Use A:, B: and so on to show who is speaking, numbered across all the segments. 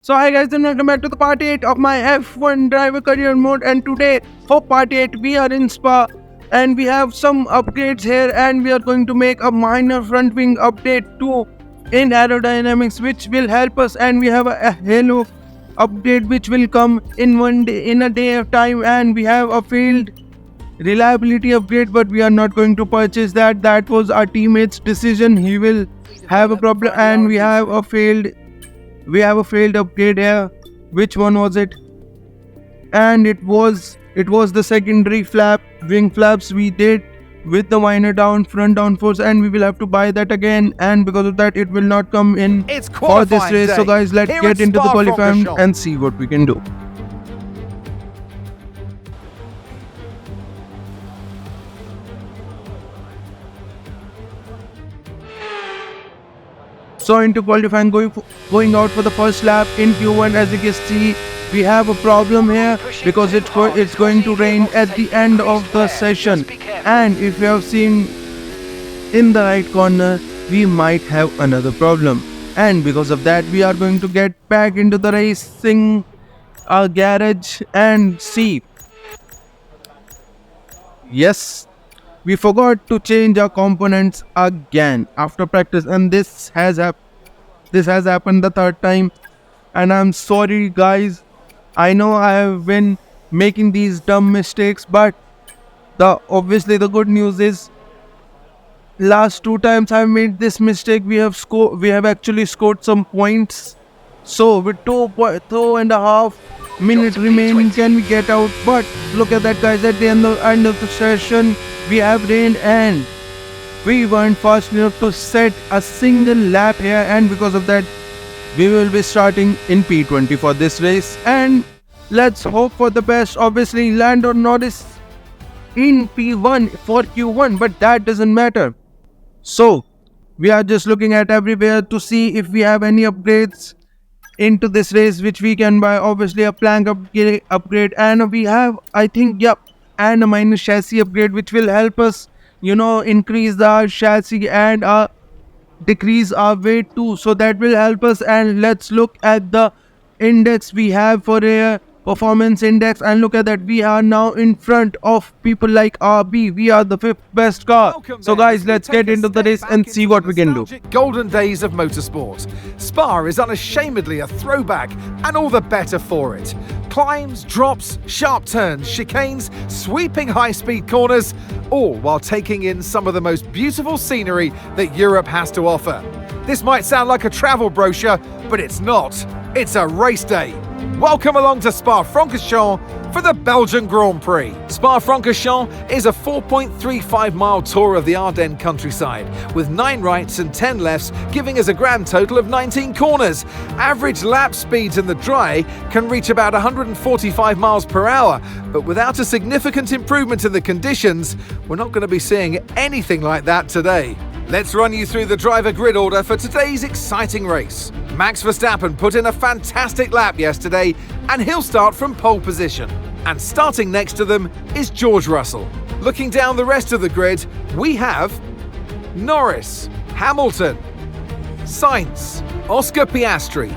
A: So hi guys and welcome back to the part 8 of my F1 driver career mode, and today for part 8 we are in Spa and we have some upgrades here, and we are going to make a minor front wing update too in aerodynamics which will help us, and we have a halo update which will come in a day of time, and we have a failed reliability upgrade, but we are not going to purchase that was our teammate's decision. He will have a problem, and we have a failed upgrade here. Which one was it? And it was the secondary wing flaps we did with the minor front downforce, and we will have to buy that again, and because of that it will not come in for this race. So guys, let's get into the qualifying and see what we can do. So into qualifying, going out for the first lap in Q1, as you can see, we have a problem here because it's going to rain at the end of the session, and if you have seen in the right corner, we might have another problem, and because of that we are going to get back into the racing garage and see. Yes, we forgot to change our components again after practice, and this has happened the third time, and I'm sorry guys. I know I have been making these dumb mistakes, but obviously the good news is last two times I've made this mistake, we have actually scored some points. So with 2.5 minutes remaining, can we get out? But look at that guys, at the end of the session we have rained and we weren't fast enough to set a single lap here, and because of that we will be starting in P20 for this race, and let's hope for the best. Obviously Lando Norris in P1 for Q1, but that doesn't matter. So we are just looking at everywhere to see if we have any upgrades into this race which we can buy. Obviously a plank upgrade, and we have, I think, and a minor chassis upgrade which will help us, increase the chassis and decrease our weight too, so that will help us. And let's look at the index we have for a performance index, and look at that, we are now in front of people like RB. We are the 5th best car. So guys, let's get into the race and see what we can do.
B: Golden days of motorsport. Spa is unashamedly a throwback, and all the better for it. Climbs, drops, sharp turns, chicanes, sweeping high-speed corners, all while taking in some of the most beautiful scenery that Europe has to offer. This might sound like a travel brochure, but it's not. It's a race day. Welcome along to Spa-Francorchamps for the Belgian Grand Prix. Spa-Francorchamps is a 4.35-mile tour of the Ardennes countryside, with 9 rights and 10 lefts, giving us a grand total of 19 corners. Average lap speeds in the dry can reach about 145 miles per hour, but without a significant improvement in the conditions, we're not going to be seeing anything like that today. Let's run you through the driver grid order for today's exciting race. Max Verstappen put in a fantastic lap yesterday, and he'll start from pole position. And starting next to them is George Russell. Looking down the rest of the grid, we have Norris, Hamilton, Sainz, Oscar Piastri,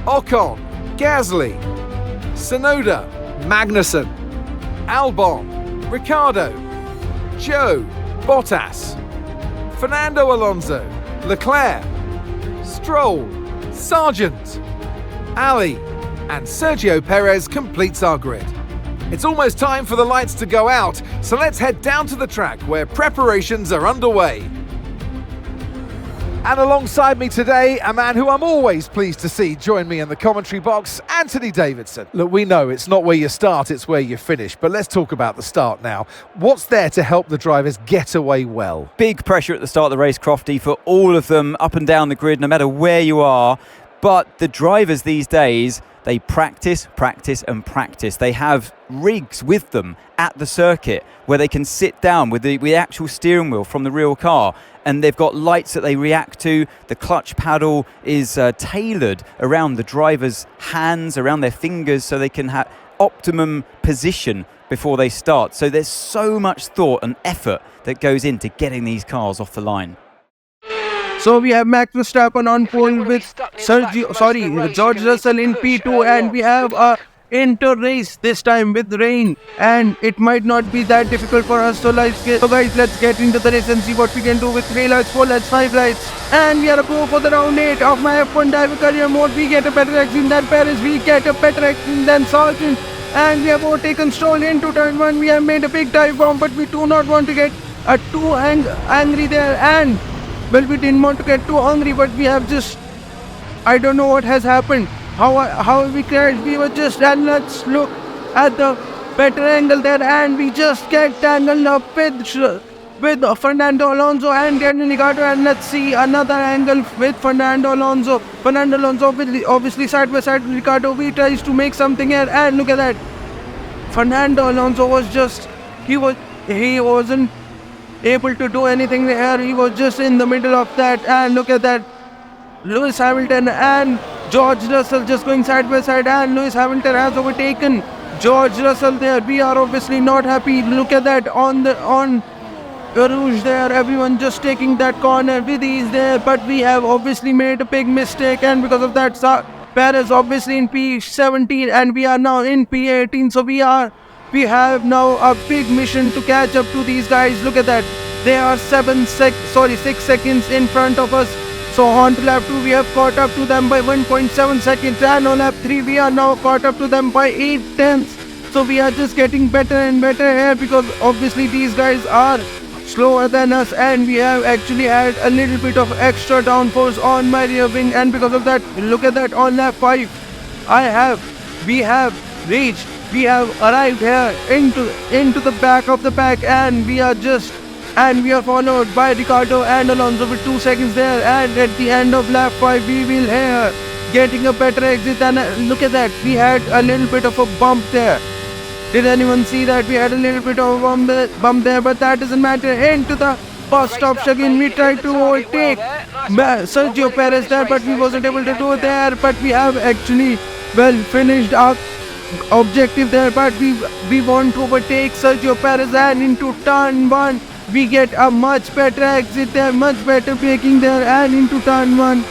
B: Ocon, Gasly, Tsunoda, Magnussen, Albon, Ricciardo, Joe, Bottas, Fernando Alonso, Leclerc, Stroll, Sargent, Ali, and Sergio Perez completes our grid. It's almost time for the lights to go out, so let's head down to the track where preparations are underway. And alongside me today, a man who I'm always pleased to see join me in the commentary box, Anthony Davidson. Look, we know it's not where you start, it's where you finish, but let's talk about the start now. What's there to help the drivers get away well?
C: Big pressure at the start of the race, Crofty, for all of them up and down the grid, no matter where you are. But the drivers these days, they practice, and practice. They have rigs with them at the circuit where they can sit down with the actual steering wheel from the real car, and they've got lights that they react to. The clutch paddle is tailored around the driver's hands, around their fingers, so they can have optimum position before they start. So there's so much thought and effort that goes into getting these cars off the line.
A: So we have Max Verstappen on pole with George Russell in P2, and we have a inter race this time with rain, and it might not be that difficult for us. So guys, let's get into the race and see what we can do with 3 lights, 4 lights, 5 lights. And we are a go for the round 8 of my F1 driver career mode. We get a better exit than Paris, we get a better exit than Sargent, and we have overtaken Stroll into turn 1. We have made a big dive bomb, but we do not want to get too angry there, and well, we didn't want to get too angry, but we have just, I don't know what has happened. How we crashed. We were just, and let's look at the better angle there, and we just get tangled up with Fernando Alonso and Daniel Ricciardo, and let's see another angle with Fernando Alonso. Fernando Alonso obviously side by side with Ricciardo. We tries to make something here, and look at that. Fernando Alonso was just, he wasn't able to do anything there. He was just in the middle of that, and look at that. Lewis Hamilton and George Russell just going side by side, and Lewis Hamilton has overtaken George Russell there. We are obviously not happy. Look at that on Rouge there. Everyone just taking that corner with ease there, but we have obviously made a big mistake, and because of that, Perez obviously in P17 and we are now in P18. So we have now a big mission to catch up to these guys. Look at that. They are 6 seconds in front of us. So on to lap 2, we have caught up to them by 1.7 seconds, and on lap 3, we are now caught up to them by 8 tenths. So we are just getting better and better here, because obviously these guys are slower than us, and we have actually had a little bit of extra downforce on my rear wing, and because of that, look at that, on lap 5, we have arrived here into the back of the pack, and we are followed by Ricciardo and Alonso with 2 seconds there, and at the end of lap 5, we will here getting a better exit, and look at that, we had a little bit of a bump there. Did anyone see that? We had a little bit of a bump there, but that doesn't matter. Into the first stop again, we tried to overtake Sergio Perez there, but we wasn't able to do it there. But we have actually, finished our objective there, but we want to overtake Sergio Perez, and into turn 1, we get a much better exit there, much better braking there, and into turn 1.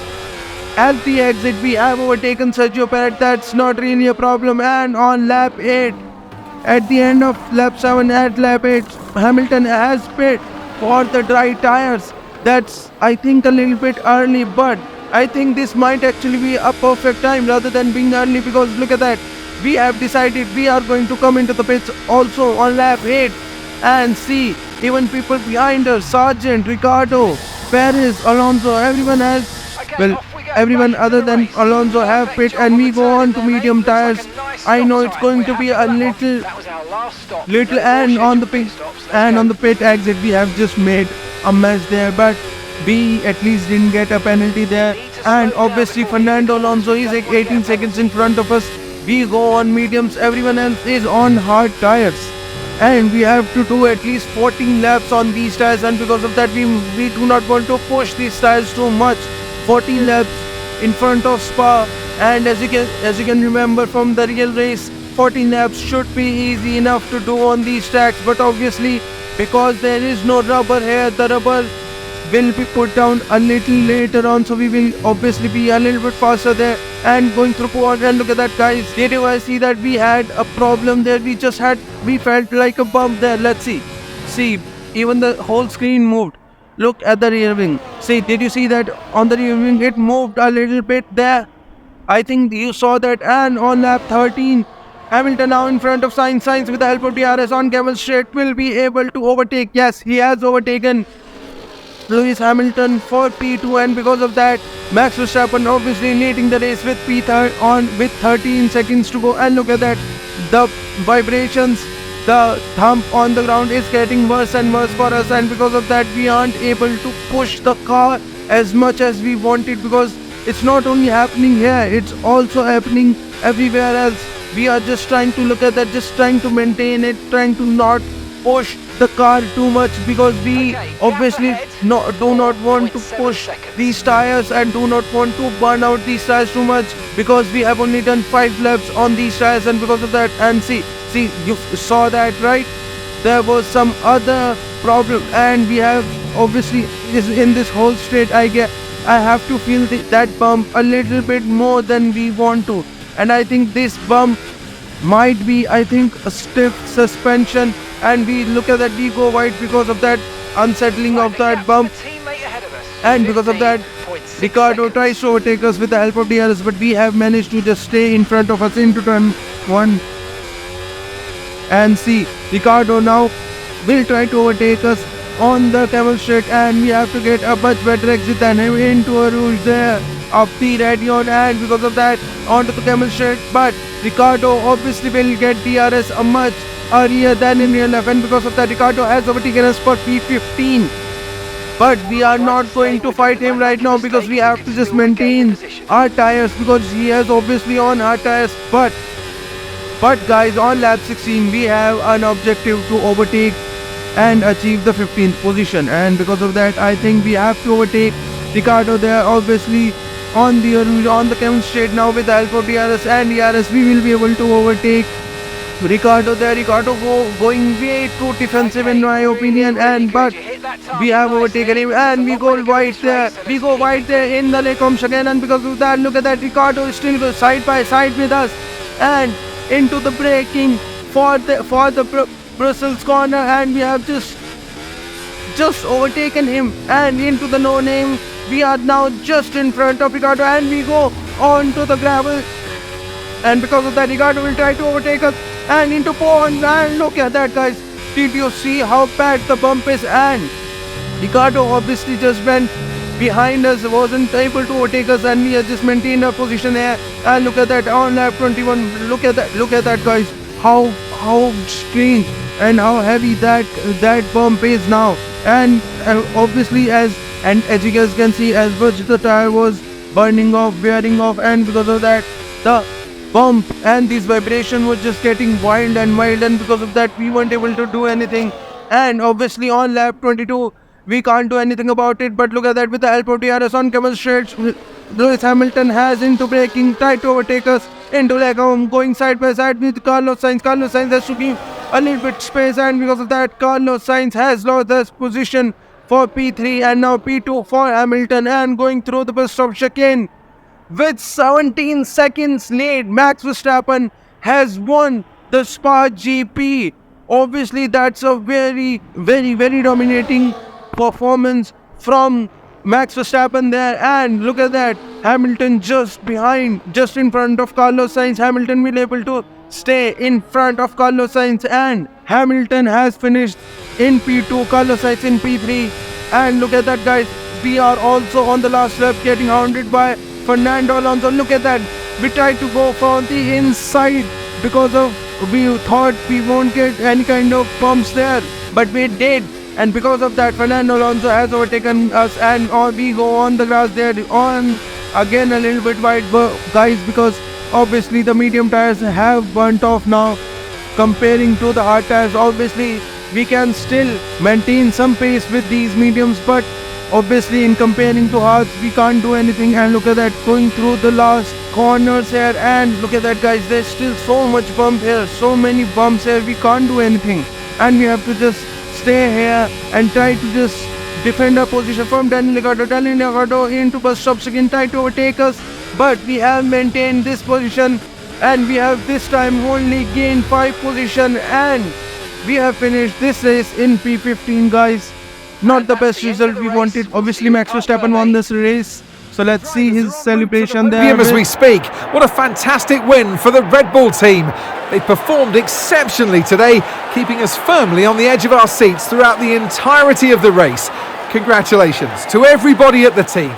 A: At the exit, we have overtaken Sergio Perez. That's not really a problem. And on lap 8, at the end of lap 7, at lap 8, Hamilton has pit for the dry tires. That's, I think, a little bit early, but I think this might actually be a perfect time rather than being early, because look at that. We have decided we are going to come into the pits also on lap 8 and see even people behind us, Sargent, Ricciardo, Perez, Alonso, everyone other than Alonso have pit, and we go on to medium tires. I know it's going to be a little, and on the pit exit we have just made a mess there, but we at least didn't get a penalty there. And obviously Fernando Alonso is like 18 seconds in front of us. We go on mediums, everyone else is on hard tires, and we have to do at least 14 laps on these tires, and because of that we do not want to push these tires too much. 14 laps in front of Spa, and as you can remember from the real race, 14 laps should be easy enough to do on these tracks, but obviously because there is no rubber here, the rubber will be put down a little later on, so we will obviously be a little bit faster there and going through quad. And look at that, guys, did you guys see that we had a problem there? We felt like a bump there. Let's see, even the whole screen moved. Look at the rear wing. See, did you see that on the rear wing? It moved a little bit there. I think you saw that. And on lap 13, Hamilton now in front of Sainz. Sainz with the help of DRS on Camel Straight will be able to overtake. Yes, he has overtaken Lewis Hamilton for P2, and because of that, Max Verstappen obviously leading the race with with 13 seconds to go. And look at that, the vibrations, the thump on the ground is getting worse and worse for us, and because of that we aren't able to push the car as much as we wanted, because it's not only happening here, it's also happening everywhere else. We are just trying to look at that, just trying to maintain it, trying to not push the car too much, because we obviously do not want to push these tires and do not want to burn out these tires too much, because we have only done 5 laps on these tires, and because of that, and see, you saw that, right? There was some other problem, and we have obviously in this whole straight, I I have to feel that bump a little bit more than we want to. And I think this bump might be, I think, a stiff suspension, and we look at that, we go wide because of that unsettling of that bump. And because of that, Ricardo tries to overtake us with the help of DRS, but we have managed to just stay in front of us into turn 1. And see, Ricardo now will try to overtake us on the camel straight, and we have to get a much better exit than him into a rouge there of the Radion, and because of that onto the camel straight. But Ricardo obviously will get DRS a much earlier than in real life, and because of that Ricardo has overtaken us for P15. But we are not going to fight him right now because we have to just maintain our tires, because he has obviously on our tires. But guys, on lap 16 we have an objective to overtake and achieve the 15th position, and because of that I think we have to overtake Ricardo there. Obviously on the camel straight now with the help of DRS and DRS we will be able to overtake Ricardo there. Ricardo going way too defensive in my opinion, and but we have overtaken him and we go wide there. We go wide there in the Lecombe again, and because of that, look at that, Ricardo is still side by side with us and into the braking for the Brussels corner, and we have just overtaken him and into the no name. We are now just in front of Ricardo and we go on to the gravel, and because of that Ricardo will try to overtake us and into pond. And look at that, guys, did you see how bad the bump is? And Ricardo obviously just went behind us, wasn't able to overtake us, and we have just maintained our position there. And look at that on lap 21, look at that, guys, how strange and how heavy that bump is now. And obviously as you guys can see, as much the tire was wearing off, and because of that the bump and this vibration was just getting wild, and because of that we weren't able to do anything. And obviously on lap 22 we can't do anything about it. But look at that, with the help of DRS on camel straight, Lewis Hamilton has into braking, tried to overtake us into Lecombe, going side by side with Carlos Sainz. Carlos Sainz has to give a little bit space, and because of that Carlos Sainz has lost his position for P3 and now P2 for Hamilton. And going through the pit stop chicane with 17 seconds late, Max Verstappen has won the Spa GP. Obviously that's a very dominating performance from Max Verstappen there. And look at that, Hamilton just in front of Carlos Sainz. Hamilton will able to stay in front of Carlos Sainz, and Hamilton has finished in P2, Carlos Sainz in P3. And look at that, guys, we are also on the last lap getting hounded by Fernando Alonso. Look at that, we tried to go from the inside because we thought we won't get any kind of bumps there, but we did. And because of that Fernando Alonso has overtaken us, and we go on the grass there on again a little bit wide, guys, because obviously the medium tires have burnt off now comparing to the hard tires. Obviously we can still maintain some pace with these mediums, but obviously in comparing to hards we can't do anything. And look at that, going through the last corners here, and look at that, guys, there's still so much bump here, so many bumps here, we can't do anything, and we have to just stay here and try to just defend our position from Daniel Ricciardo. Daniel Ricciardo into bus stops again, try to overtake us, but we have maintained this position, and we have this time only gained 5 position, and we have finished this race in P15, guys. Not the best result we wanted. Obviously Max Verstappen won this race, so let's see his celebration there.
B: As we speak, what a fantastic win for the Red Bull team. They performed exceptionally today, keeping us firmly on the edge of our seats throughout the entirety of the race. Congratulations to everybody at the team.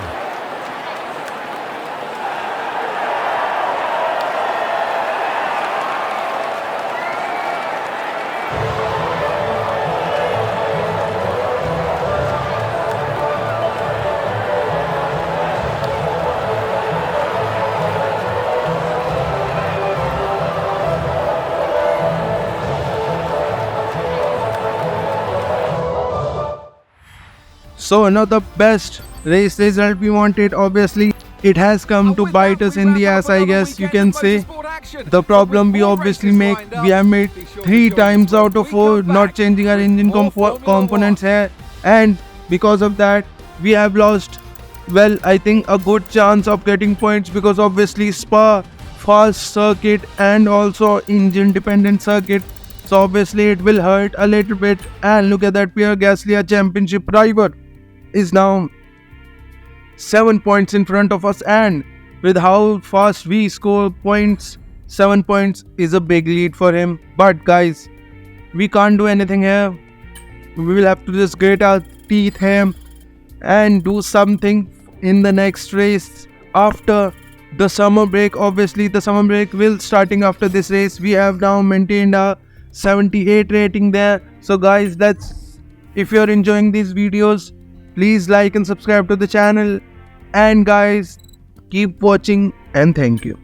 A: So another best race result we wanted. Obviously it has come to bite us in the ass, I guess you can say. The problem we obviously we have made 3 times out of 4 not changing our engine components here, and because of that we have lost well, I think a good chance of getting points, because obviously Spa, fast circuit and also engine dependent circuit. So obviously it will hurt a little bit. And look at that, Pierre Gasly, a championship driver, is now 7 points in front of us, and with how fast we score points, 7 points is a big lead for him. But guys, we can't do anything here. We will have to just grit our teeth here and do something in the next race after the summer break. Obviously the summer break will starting after this race. We have now maintained a 78 rating there. So guys, if you're enjoying these videos, please like and subscribe to the channel, and guys, keep watching and thank you.